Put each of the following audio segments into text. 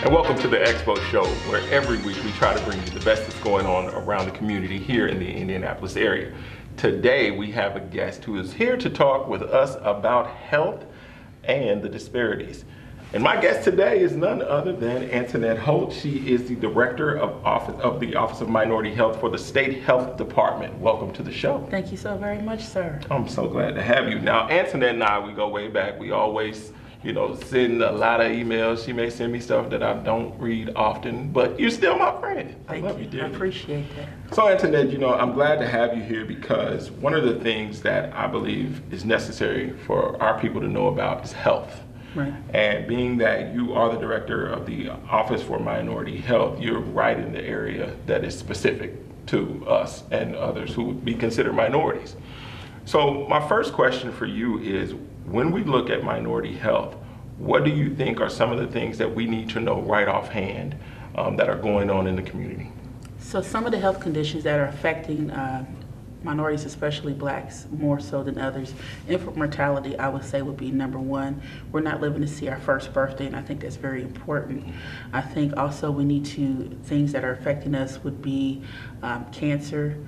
And welcome to the Expo show, where every week we try to bring you the best that's going on around the community here in the Indianapolis area. Today we have a guest who is here to talk with us about health and the disparities. And my guest today is none other than Antoniette Holt. She is the Director of the Office of Minority Health for the State Health Department. Welcome to the show. Thank you so very much, sir. I'm so glad to have you. Now, Antoniette and I, we go way back. We always send a lot of emails. She may send me stuff that I don't read often, but you're still my friend. Thank I love you, dearly. I appreciate that. So Antoniette, I'm glad to have you here because one of the things that I believe is necessary for our people to know about is health. Right. And being that you are the Director of the Office for Minority Health, you're right in the area that is specific to us and others who would be considered minorities. So my first question for you is, when we look at minority health, what do you think are some of the things that we need to know right offhand that are going on in the community? So some of the health conditions that are affecting minorities, especially blacks, more so than others, infant mortality, I would say, would be number one. We're not living to see our first birthday, and I think that's very important. I think also things that are affecting us would be cancer.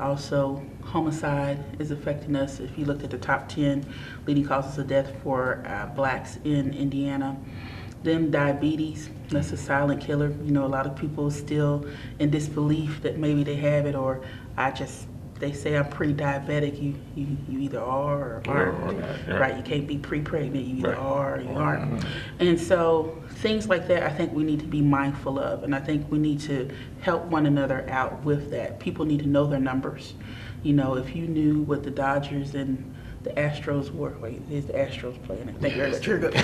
Also, homicide is affecting us. If you looked at the top 10 leading causes of death for blacks in Indiana, then diabetes, that's a silent killer. A lot of people still in disbelief that maybe they have it, or they say I'm pre-diabetic. You either are or aren't. Right? You can't be pre-pregnant. You either are or you aren't. And so things like that, I think we need to be mindful of, and I think we need to help one another out with that. People need to know their numbers. If you knew what the Dodgers and the Astros were, is the Astros playing? Thank you very much. You're good.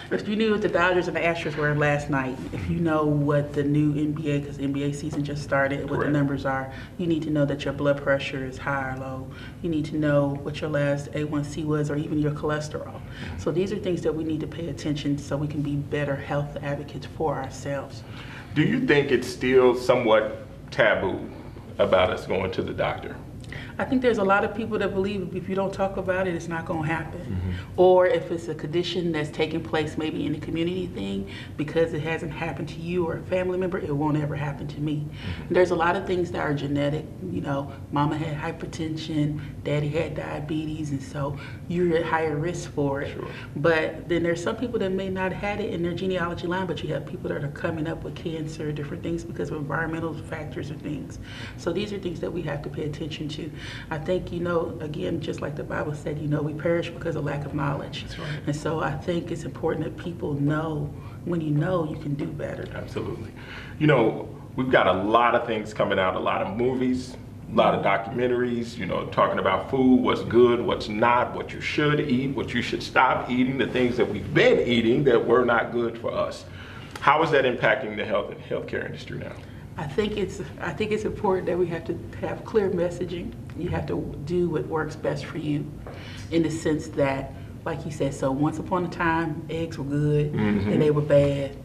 If you knew what the Dodgers and the Astros were last night, if you know what the new NBA, because the NBA season just started, what the numbers are, you need to know that your blood pressure is high or low. You need to know what your last A1C was, or even your cholesterol. So these are things that we need to pay attention so we can be better health advocates for ourselves. Do you think it's still somewhat taboo about us going to the doctor? I think there's a lot of people that believe if you don't talk about it, it's not going to happen. Or if it's a condition that's taking place maybe in a community thing, because it hasn't happened to you or a family member, it won't ever happen to me. There's a lot of things that are genetic. Mama had hypertension, daddy had diabetes, and so you're at higher risk for it. Sure. But then there's some people that may not have had it in their genealogy line, but you have people that are coming up with cancer, different things because of environmental factors or things. So these are things that we have to pay attention to. I think, again, just like the Bible said, we perish because of lack of knowledge. That's right. And so I think it's important that people know, when you know, you can do better. Absolutely. We've got a lot of things coming out, a lot of movies, a lot of documentaries, talking about food, what's good, what's not, what you should eat, what you should stop eating, the things that we've been eating that were not good for us. How is that impacting the health and healthcare industry now? I think it's important that we have to have clear messaging. You have to do what works best for you, in the sense that, like you said, so once upon a time, eggs were good and they were bad.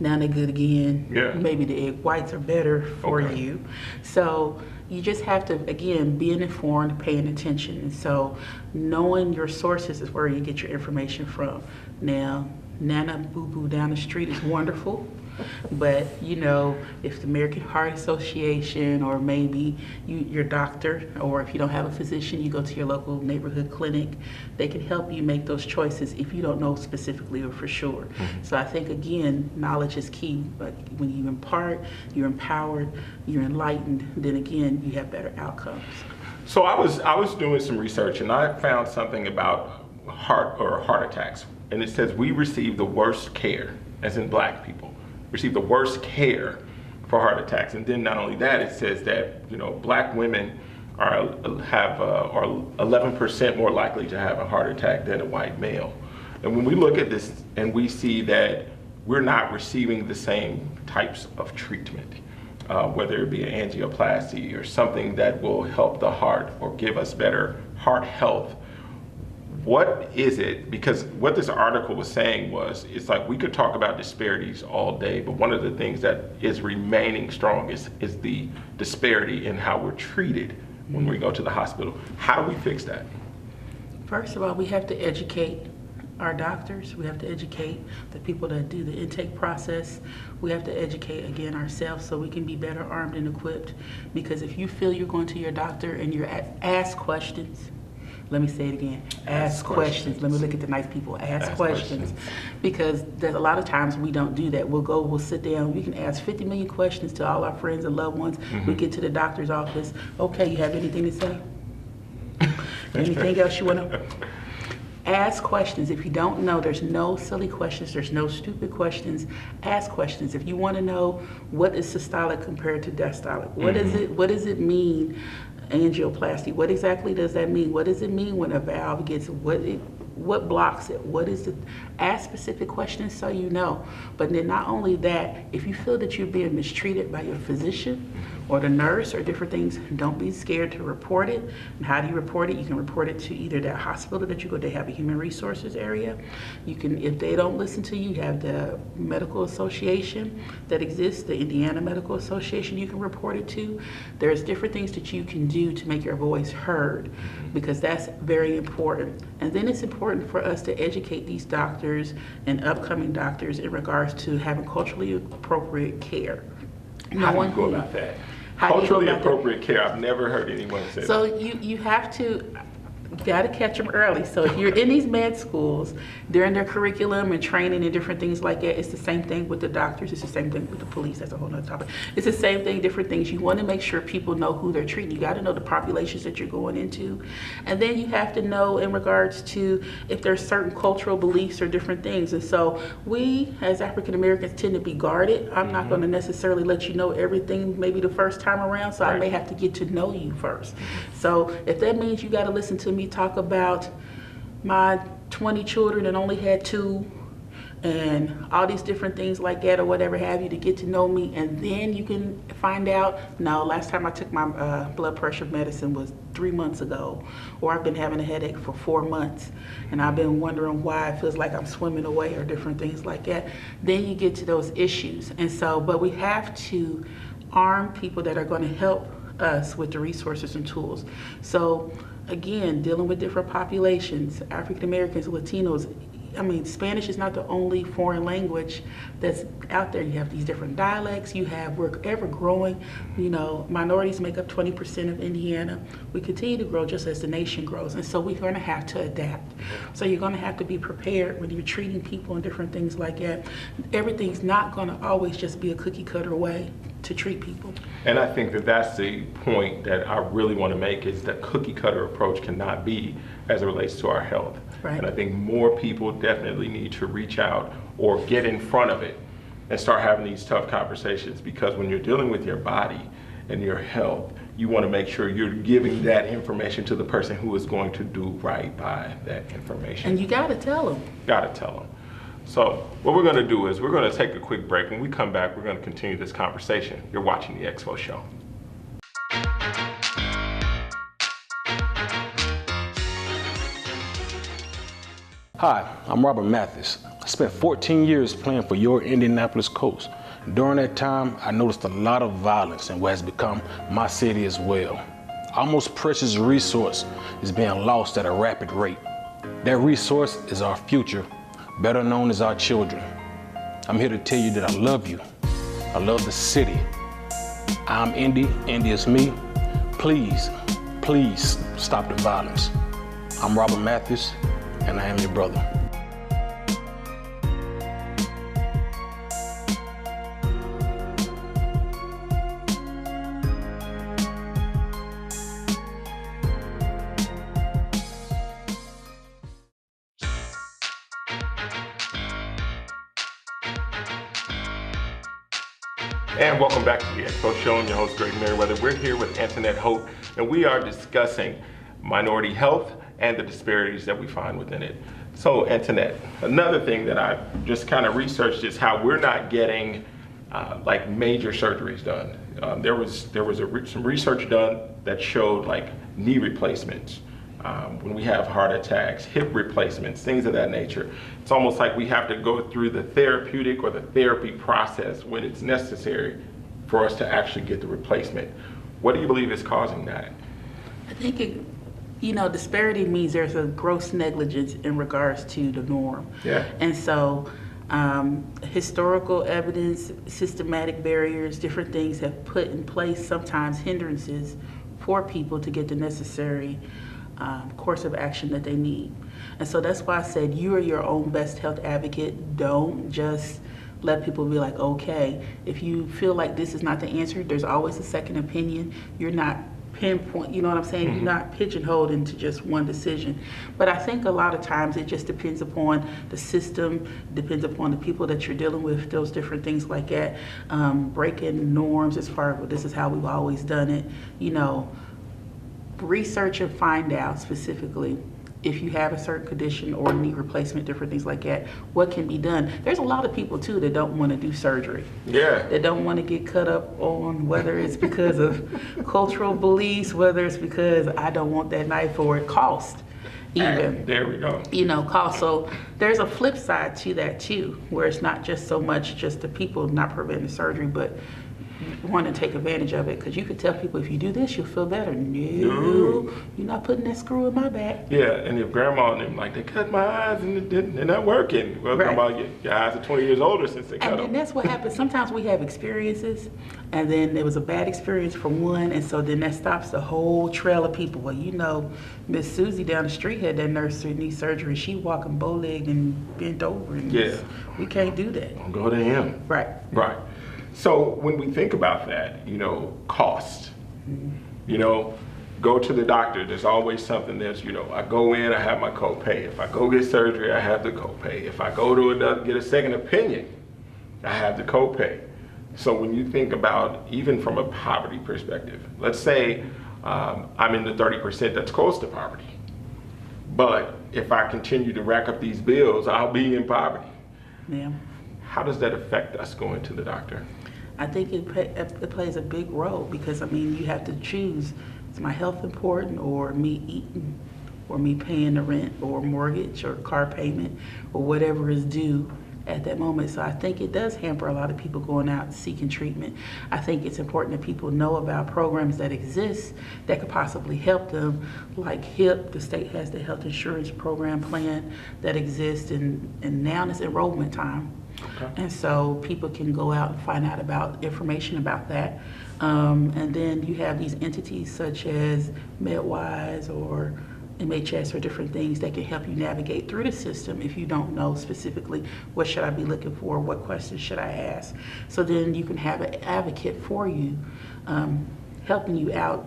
Now they're good again. Yeah. Maybe the egg whites are better for you. So you just have to, again, being informed, paying attention. And so knowing your sources is where you get your information from. Now, Nana Boo Boo down the street is wonderful. But if the American Heart Association, or maybe your doctor, or if you don't have a physician, you go to your local neighborhood clinic, they can help you make those choices if you don't know specifically or for sure. So I think, again, knowledge is key. But when you impart, you're empowered, you're enlightened, then again, you have better outcomes. So I was doing some research, and I found something about heart attacks, and it says we receive the worst care, as in black people, receive the worst care for heart attacks. And then not only that, it says that black women are 11% more likely to have a heart attack than a white male. And when we look at this and we see that we're not receiving the same types of treatment, whether it be an angioplasty or something that will help the heart or give us better heart health, what is it? Because what this article was saying was, it's like we could talk about disparities all day, but one of the things that is remaining strong is the disparity in how we're treated when we go to the hospital. How do we fix that? First of all, we have to educate our doctors. We have to educate the people that do the intake process. We have to educate, again, ourselves so we can be better armed and equipped. Because if you feel you're going to your doctor and you're asked questions, let me say it again, ask questions. Let me look at the nice people, ask questions. Because there's a lot of times we don't do that. We'll sit down, we can ask 50 million questions to all our friends and loved ones. We get to the doctor's office, okay, you have anything to say? Anything else you want to? Ask questions. If you don't know, there's no silly questions, there's no stupid questions. Ask questions. If you want to know what is systolic compared to diastolic, what does it mean, angioplasty, what exactly does that mean? What does it mean when a valve gets, what blocks it? What is it? Ask specific questions so you know. But then not only that, if you feel that you're being mistreated by your physician or the nurse or different things, don't be scared to report it. And how do you report it? You can report it to either that hospital that you go, they have a human resources area. You can, if they don't listen to you, you have the medical association that exists, the Indiana Medical Association you can report it to. There's different things that you can do to make your voice heard, because that's very important. And then it's important for us to educate these doctors and upcoming doctors in regards to having culturally appropriate care. How do you go about that? Culturally appropriate care, I've never heard anyone say that. So you have to, got to catch them early. So if you're in these med schools, during their curriculum and training and different things like that, it's the same thing with the doctors, it's the same thing with the police, that's a whole nother topic. It's the same thing, different things. You want to make sure people know who they're treating. You got to know the populations that you're going into. And then you have to know in regards to if there's certain cultural beliefs or different things. And so we, as African Americans, tend to be guarded. I'm not going to necessarily let you know everything maybe the first time around, so I may have to get to know you first. So if that means you got to listen to me talk about my 20 children and only had 2 and all these different things like that or whatever have you to get to know me, and then you can find out, no, last time I took my blood pressure medicine was 3 months ago, or I've been having a headache for 4 months and I've been wondering why it feels like I'm swimming away or different things like that. Then you get to those issues. And so, but we have to arm people that are going to help us with the resources and tools. So again, dealing with different populations, African Americans, Latinos. I mean, Spanish is not the only foreign language that's out there. You have these different dialects. You have, we're ever growing. You know, minorities make up 20% of Indiana. We continue to grow just as the nation grows. And so we're going to have to adapt. So you're going to have to be prepared when you're treating people and different things like that. Everything's not going to always just be a cookie cutter way to treat people. And I think that that's the point that I really want to make, is that cookie cutter approach cannot be as it relates to our health. Right. And I think more people definitely need to reach out or get in front of it and start having these tough conversations, because when you're dealing with your body and your health, you want to make sure you're giving that information to the person who is going to do right by that information. And you got to tell them. Got to tell them. So what we're going to do is we're going to take a quick break. When we come back, we're going to continue this conversation. You're watching the Expo Show. Hi, I'm Robert Mathis. I spent 14 years playing for your Indianapolis Colts. During that time, I noticed a lot of violence in what has become my city as well. Our most precious resource is being lost at a rapid rate. That resource is our future, better known as our children. I'm here to tell you that I love you. I love the city. I'm Indy, Indy is me. Please, please stop the violence. I'm Robert Mathis, and I am your brother. And welcome back to the Expo Show. I'm your host, Gregory Meriweather. We're here with Antoniette Holt, and we are discussing minority health and the disparities that we find within it. So, Antoniette, another thing that I just kind of researched is how we're not getting like major surgeries done. There was some research done that showed like knee replacements, when we have heart attacks, hip replacements, things of that nature. It's almost like we have to go through the therapeutic or the therapy process when it's necessary for us to actually get the replacement. What do you believe is causing that? I think You know, disparity means there's a gross negligence in regards to the norm. Yeah. And so historical evidence, systematic barriers, different things have put in place sometimes hindrances for people to get the necessary course of action that they need. And so that's why I said you are your own best health advocate. Don't just let people be like, okay, if you feel like this is not the answer, there's always a second opinion. You're not pinpoint, you know what I'm saying? You're not pigeonholed into just one decision. But I think a lot of times it just depends upon the system, depends upon the people that you're dealing with, those different things like that. Breaking norms as far as, well, this is how we've always done it. You know, research and find out specifically if you have a certain condition or knee replacement, different things like that, what can be done. There's a lot of people too that don't want to do surgery. Yeah. That don't want to get cut up on, whether it's because of cultural beliefs, whether it's because I don't want that knife or it cost even. There we go. You know, cost. So there's a flip side to that too, where it's not just so much just the people not preventing surgery, but want to take advantage of it, because you could tell people if you do this you'll feel better. No, you're not putting that screw in my back. Yeah, and if grandma and them, like, they cut my eyes and they're not working. Well, Right. grandma, your eyes are 20 years older since they cut And them. then that's what happens. Sometimes we have experiences, and then there was a bad experience for one, and so then that stops the whole trail of people. Well, you know, Miss Susie down the street had that nursery knee surgery. She walking bow-legged and bent over, and Yeah. we can't do that. Don't go to him. Right. Right. So when we think about that, you know, cost, you know, go to the doctor. There's always something that's, you know, I go in, I have my copay. If I go get surgery, I have the copay. If I go to another, get a second opinion, I have the copay. So when you think about, even from a poverty perspective, let's say I'm in the 30% that's close to poverty. But if I continue to rack up these bills, I'll be in poverty. Yeah. How does that affect us going to the doctor? I think it plays a big role, because I mean, you have to choose, is my health important, or me eating, or me paying the rent or mortgage or car payment or whatever is due at that moment. So I think it does hamper a lot of people going out seeking treatment. I think it's important that people know about programs that exist that could possibly help them, like HIP. The state has the health insurance program plan that exists, and now it's enrollment time. Okay. And so people can go out and find out about information about that. And then you have these entities such as MedWise or MHS or different things that can help you navigate through the system if you don't know specifically what should I be looking for, what questions should I ask. So then you can have an advocate for you, helping you out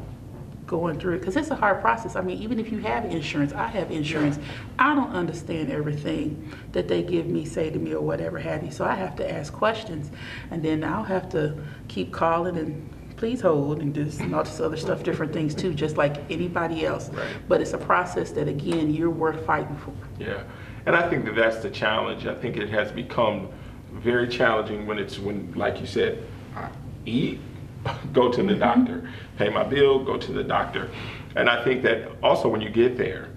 going through it, because it's a hard process. I mean, even if you have insurance, I have insurance, I don't understand everything that they give me, say to me, or whatever have you. So I have to ask questions, and then I'll have to keep calling and please hold and this and all this other stuff, different things too, just like anybody else. Right. But it's a process that, again, you're worth fighting for. Yeah, and I think that that's the challenge. I think it has become very challenging when, like you said, I eat, go to the doctor, pay my bill, go to the doctor. And I think that also when you get there,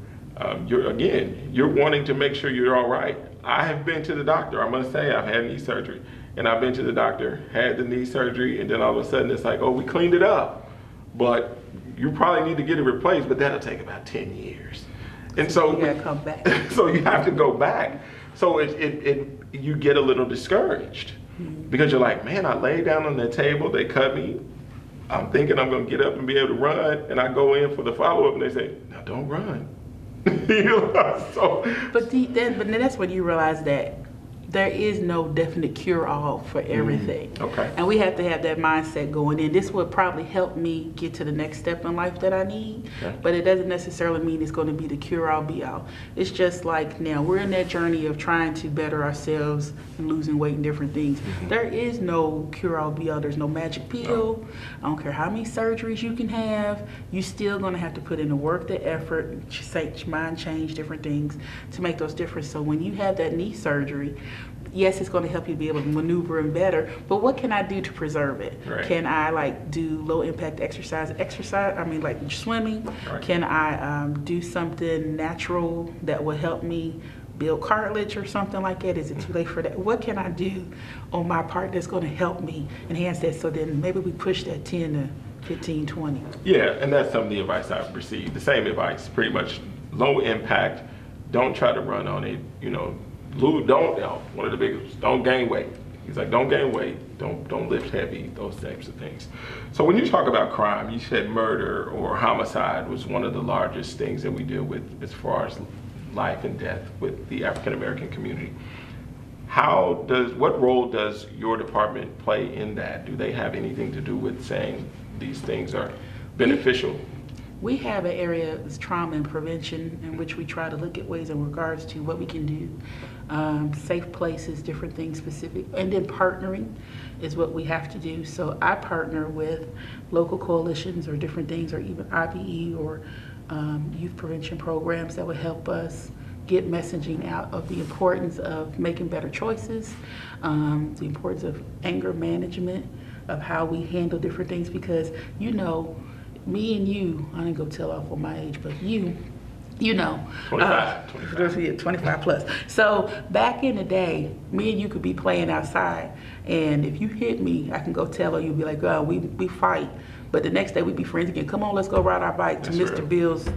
you're wanting to make sure you're all right. I have been to the doctor. I'm gonna say I've had knee surgery, and I've been to the doctor, had the knee surgery, and then all of a sudden it's like, oh, we cleaned it up, but you probably need to get it replaced, but that'll take about 10 years. And so You gotta come back. so you have to go back. So you get a little discouraged because you're like, man, I laid down on that table, they cut me. I'm thinking I'm gonna get up and be able to run, and I go in for the follow-up and they say, no, don't run. You know, so. But then that's when you realize that there is no definite cure-all for everything. Okay. And we have to have that mindset going in. This would probably help me get to the next step in life that I need, Okay. but it doesn't necessarily mean it's going to be the cure-all, be-all. It's just like now we're in that journey of trying to better ourselves and losing weight and different things. There is no cure-all, be-all. There's no magic pill. I don't care how many surgeries you can have. You're still going to have to put in the work, the effort, mind change, different things to make those differences. So when you have that knee surgery, yes, it's going to help you be able to maneuver and better, but what can I do to preserve it? Right. Can I like do low impact exercise, I mean like swimming? Right. Can I do something natural that will help me build cartilage or something like that? Is it too late for that? What can I do on my part that's going to help me enhance that? So then maybe we push that 10 to 15, 20. Yeah, and that's some of the advice I've received. The same advice, pretty much low impact. Don't try to run on it. You know, one of the biggest, don't gain weight. He's like, don't gain weight, don't lift heavy, those types of things. So when you talk about crime, you said murder or homicide was one of the largest things that we deal with as far as life and death with the African American community. What role does your department play in that? Do they have anything to do with saying these things are beneficial? We have an area of trauma and prevention in which we try to look at ways in regards to what we can do. Safe places, different things specific, and then partnering is what we have to do. So I partner with local coalitions or different things, or even IBE or youth prevention programs that would help us get messaging out of the importance of making better choices, the importance of anger management, of how we handle different things, because you know, me and you, I ain't gonna tell off on my age, but you know, 25 plus. So back in the day, me and you could be playing outside, and if you hit me, I can go tell her, you'll be like, oh, we fight. But the next day we'd be friends again. Come on, let's go ride our bike to Mr. Bill's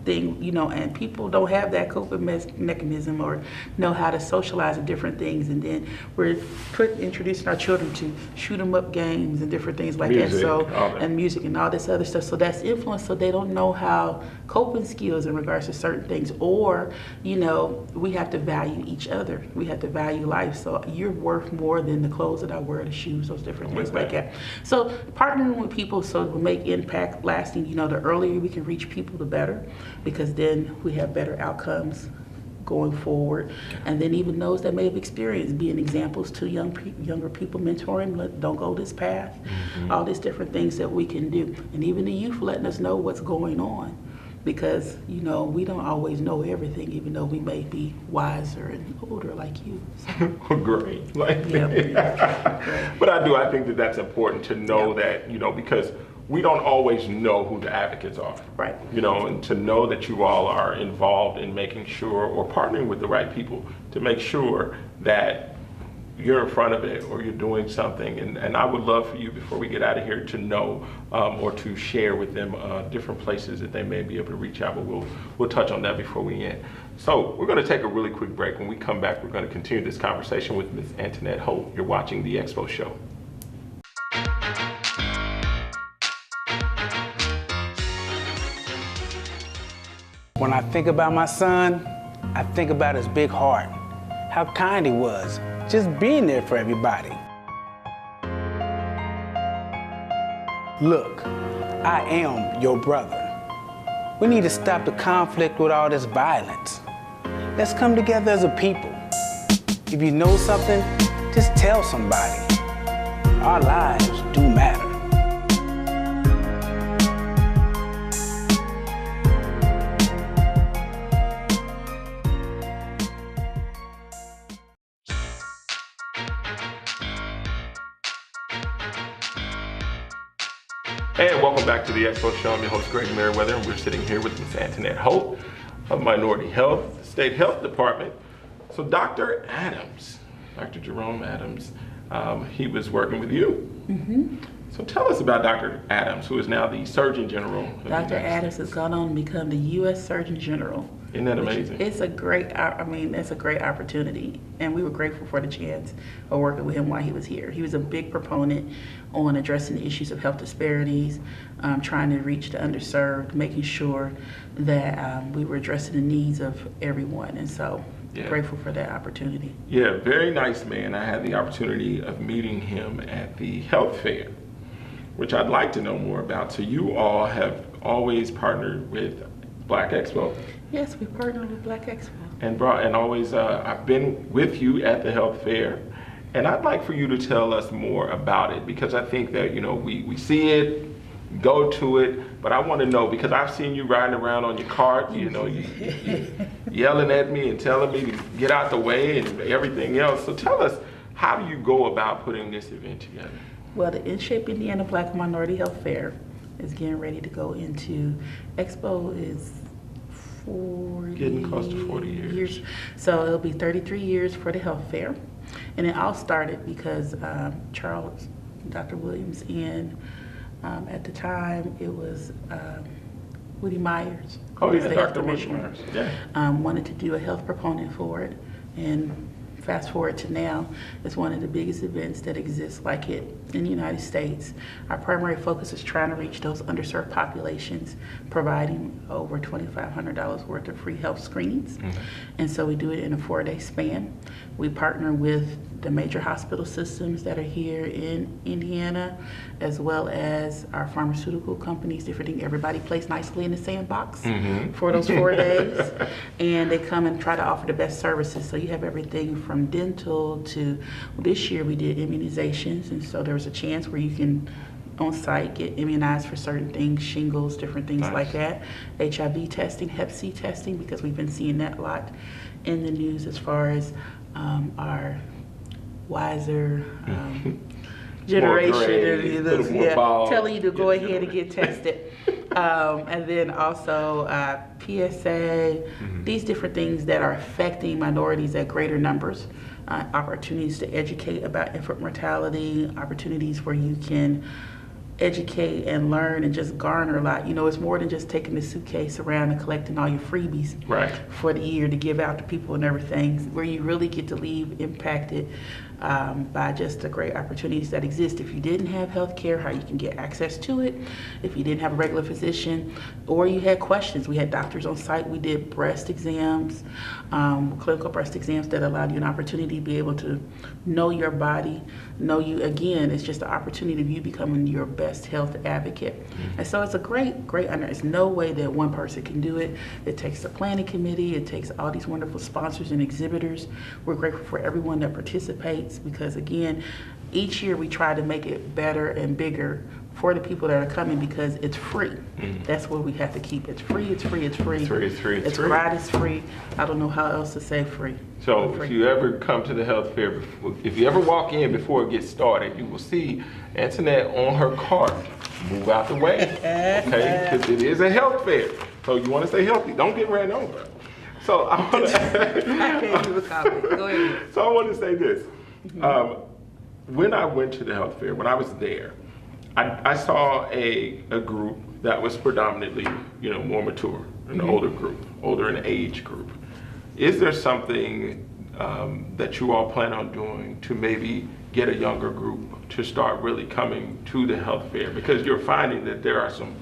thing, you know, and people don't have that coping mechanism or know how to socialize with different things. And then we're introducing our children to shoot 'em up games and different things like that. So, and music and all this other stuff. So that's influence. So they don't know how coping skills in regards to certain things. Or, you know, we have to value each other. We have to value life. So you're worth more than the clothes that I wear, the shoes, those different things like that. So partnering with people so we make impact lasting, you know, the earlier we can reach people, the better, because then we have better outcomes going forward. And then even those that may have experienced being examples to younger people, mentoring, don't go this path, all these different things that we can do. And even the youth letting us know what's going on, because, you know, we don't always know everything, even though we may be wiser and older like you. So. Great. Like, yeah. But I think that that's important to know that, you know, because we don't always know who the advocates are. Right. You know, and to know that you all are involved in making sure, or partnering with the right people to make sure that you're in front of it or you're doing something. And I would love for you, before we get out of here, to know or to share with them different places that they may be able to reach out, but we'll touch on that before we end. So we're gonna take a really quick break. When we come back, we're gonna continue this conversation with Ms. Antoniette Holt. You're watching the Expo Show. When I think about my son, I think about his big heart, how kind he was, just being there for everybody. Look, I am your brother. We need to stop the conflict with all this violence. Let's come together as a people. If you know something, just tell somebody. Our lives do matter. And welcome back to the Expo Show. I'm your host, Gregory Meriweather, and we're sitting here with Ms. Antoniette Holt of Minority Health, State Health Department. So Dr. Adams, Dr. Jerome Adams, he was working with you. So tell us about Dr. Adams, who is now the Surgeon General of Dr. Adams has gone on to become the U.S. Surgeon General. Isn't that amazing? It's a great, it's a great opportunity, and we were grateful for the chance of working with him while he was here. He was a big proponent on addressing the issues of health disparities, trying to reach the underserved, making sure that we were addressing the needs of everyone, and so grateful for that opportunity. Yeah, very nice man. I had the opportunity of meeting him at the health fair, which I'd like to know more about. So you all have always partnered with Black Expo. Yes, we partnered with Black Expo. And always, I've been with you at the health fair, and I'd like for you to tell us more about it, because I think that, you know, we see it, go to it, but I want to know, because I've seen you riding around on your cart, you know, you yelling at me and telling me to get out the way and everything else. So tell us, how do you go about putting this event together? Well, the In Shape Indiana Black Minority Health Fair is getting ready to go into, Expo is 40 getting close to 40 years. So it'll be 33 years for the health fair. And it all started because Dr. Williams and At the time, it was Woody Myers. Oh, who was yeah, the health Dr. Woody commissioner. Myers, yeah. Wanted to do a health proponent for it, and fast forward to now, it's one of the biggest events that exists like it in the United States. Our primary focus is trying to reach those underserved populations, providing over $2,500 worth of free health screenings. And so we do it in a 4-day span. We partner with the major hospital systems that are here in Indiana, as well as our pharmaceutical companies, different things. Everybody plays nicely in the sandbox for those 4 days. And they come and try to offer the best services. So you have everything from dental to, this year we did immunizations. And so there was a chance where you can on site get immunized for certain things, shingles, different things like that. HIV testing, Hep C testing, because we've been seeing that a lot in the news as far as our wiser generation, telling you to go ahead and get tested. And then also PSA, these different things that are affecting minorities at greater numbers. Opportunities to educate about infant mortality, opportunities where you can educate and learn and just garner a lot. You know, it's more than just taking the suitcase around and collecting all your freebies for the year to give out to people and everything, where you really get to leave impacted by just the great opportunities that exist. If you didn't have health care, how you can get access to it. If you didn't have a regular physician, or you had questions, we had doctors on site. We did breast exams, clinical breast exams that allowed you an opportunity to be able to know your body, know you. Again, it's just the opportunity of you becoming your best health advocate. And so it's a great honor. It's no way that one person can do it. It takes the planning committee. It takes all these wonderful sponsors and exhibitors. We're grateful for everyone that participates, because again, each year we try to make it better and bigger for the people that are coming, because it's free. That's what we have to keep. It's free, it's free, it's free. It's right, it's free. I don't know how else to say free. So if you ever come to the health fair, if you ever walk in before it gets started, you will see Antoniette on her cart. Move out the way, okay? Because it is a health fair. So you want to stay healthy. Don't get ran over. So I want to. Go ahead. So I want to say this. When I went to the health fair, when I was there, I saw a group that was predominantly, more mature, an older group, older in age group. Is there something that you all plan on doing to maybe get a younger group to start really coming to the health fair? Because you're finding that there are some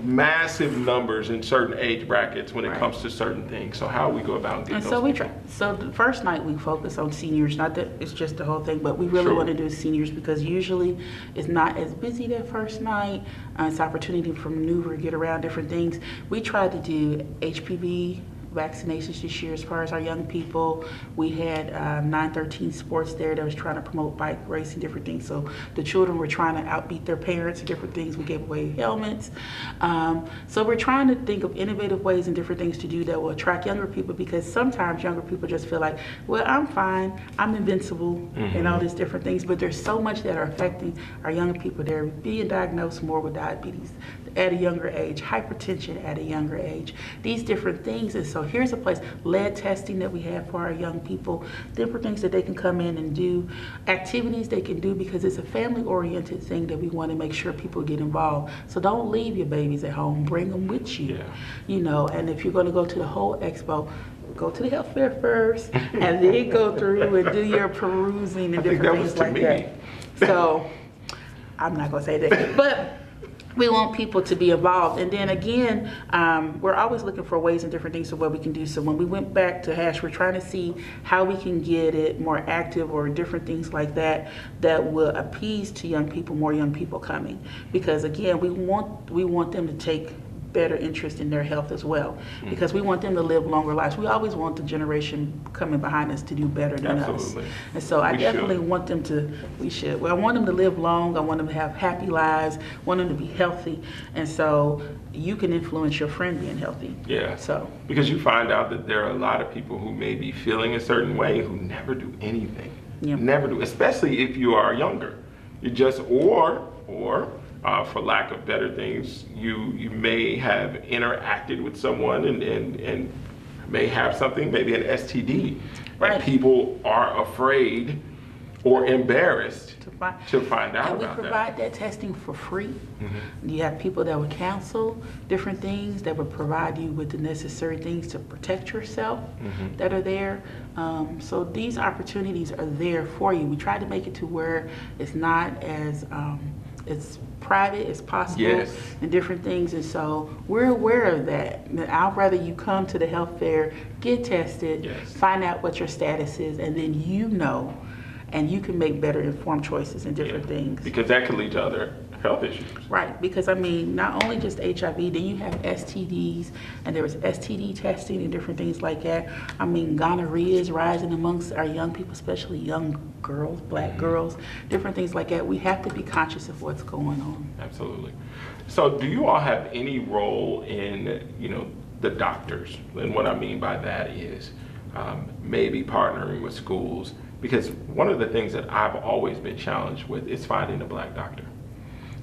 massive numbers in certain age brackets when it comes to certain things. So how we go about getting those people? So the first night we focus on seniors, not that it's just the whole thing, but we really want to do seniors, because usually it's not as busy that first night. It's opportunity for maneuver, get around different things. We tried to do HPV vaccinations this year as far as our young people. We had 913 Sports there that was trying to promote bike racing, different things. So the children were trying to outbeat their parents and different things. We gave away helmets. So we're trying to think of innovative ways and different things to do that will attract younger people, because sometimes younger people just feel like, well, I'm fine, I'm invincible, and all these different things. But there's so much that are affecting our young people. They're being diagnosed more with diabetes at a younger age, hypertension at a younger age, these different things. And so here's a place, lead testing that we have for our young people, different things that they can come in and do, activities they can do, because it's a family-oriented thing that we want to make sure people get involved. So don't leave your babies at home, bring them with you, and if you're going to go to the whole expo, go to the health fair first, and then go through and do your perusing and different things like that. So I'm not going to say that, but we want people to be involved. And then again, we're always looking for ways and different things of what we can do. So when we went back to Hash, we're trying to see how we can get it more active or different things like that that will appease to young people, more young people coming. Because again, we want them to take better interest in their health as well, because we want them to live longer lives. We always want the generation coming behind us to do better than us. And so I definitely want them to, I want them to live long. I want them to have happy lives, I want them to be healthy. And so you can influence your friend being healthy. Yeah. So because you find out that there are a lot of people who may be feeling a certain way who never do anything. Never do, especially if you are younger. You just, or for lack of better things, you may have interacted with someone and may have something, maybe an STD. And people are afraid or embarrassed to find out and we about provide that testing for free. You have people that would counsel different things, that would provide you with the necessary things to protect yourself that are there. So these opportunities are there for you. We try to make it to where it's not as it's private as possible and different things, and so we're aware of that. I'd rather you come to the health fair, get tested, find out what your status is, and then you know, and you can make better informed choices and different things. Because that could lead to other health issues. Right, because I mean, not only just HIV, then you have STDs, and there was STD testing and different things like that. I mean, gonorrhea is rising amongst our young people, especially young girls, black girls, different things like that. We have to be conscious of what's going on. Absolutely. So do you all have any role in, the doctors? And what I mean by that is maybe partnering with schools, because one of the things that I've always been challenged with is finding a black doctor.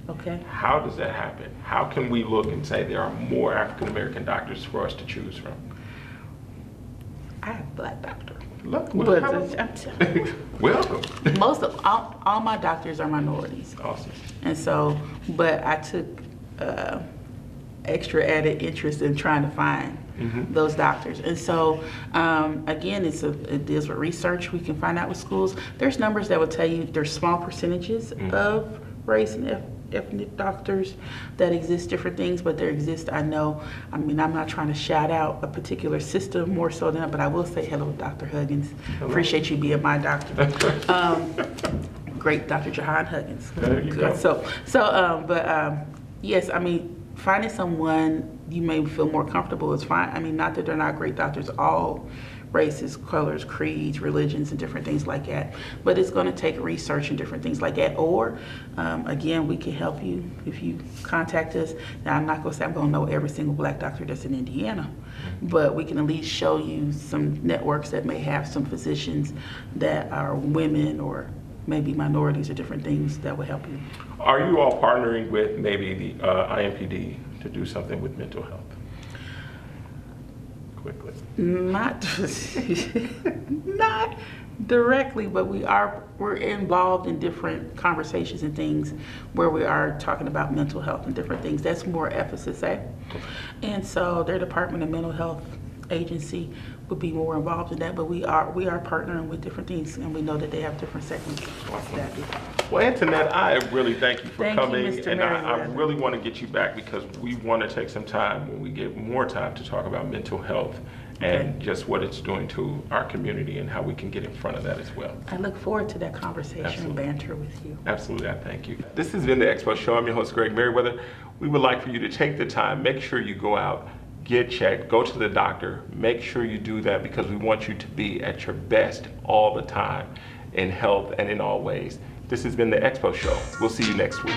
Okay. How does that happen? How can we look and say there are more African American doctors for us to choose from? I have a black doctor. Look, welcome. Most of all my doctors are minorities. Awesome. And so, but I took extra added interest in trying to find those doctors. And so, again, it deals with research. We can find out with schools. There's numbers that will tell you there's small percentages of race and ethnic doctors that exist, different things, but there exist, I know. I mean, I'm not trying to shout out a particular system more so than that, but I will say hello, Dr. Huggins. Hello. Appreciate you being my doctor. Great, Dr. Jahan Huggins. There you go. Yes, I mean, finding someone you may feel more comfortable is fine. I mean, not that they're not great doctors, all races, colors, creeds, religions, and different things like that. But it's going to take research and different things like that. Or, again, we can help you if you contact us. Now, I'm not going to say I'm going to know every single black doctor that's in Indiana, but we can at least show you some networks that may have some physicians that are women or maybe minorities or different things that will help you. Are you all partnering with maybe the IMPD to do something with mental health? Quickly. Not directly, but we're involved in different conversations and things where we are talking about mental health and different things. That's more FSSA. And so their Department of Mental Health agency would be more involved in that, but we are partnering with different things, and we know that they have different segments. Well, Antoniette, I really thank you for coming, you, Mr. and I Meriweather. really want to get you back because we want to take some time when we get more time to talk about mental health and just what it's doing to our community and how we can get in front of that as well. I look forward to that conversation Absolutely. and banter with you. Absolutely, I thank you. This has been the Expo Show. I'm your host, Greg Meriweather. We would like for you to take the time, make sure you go out, get checked, go to the doctor, make sure you do that because we want you to be at your best all the time in health and in all ways. This has been the Expo Show. We'll see you next week.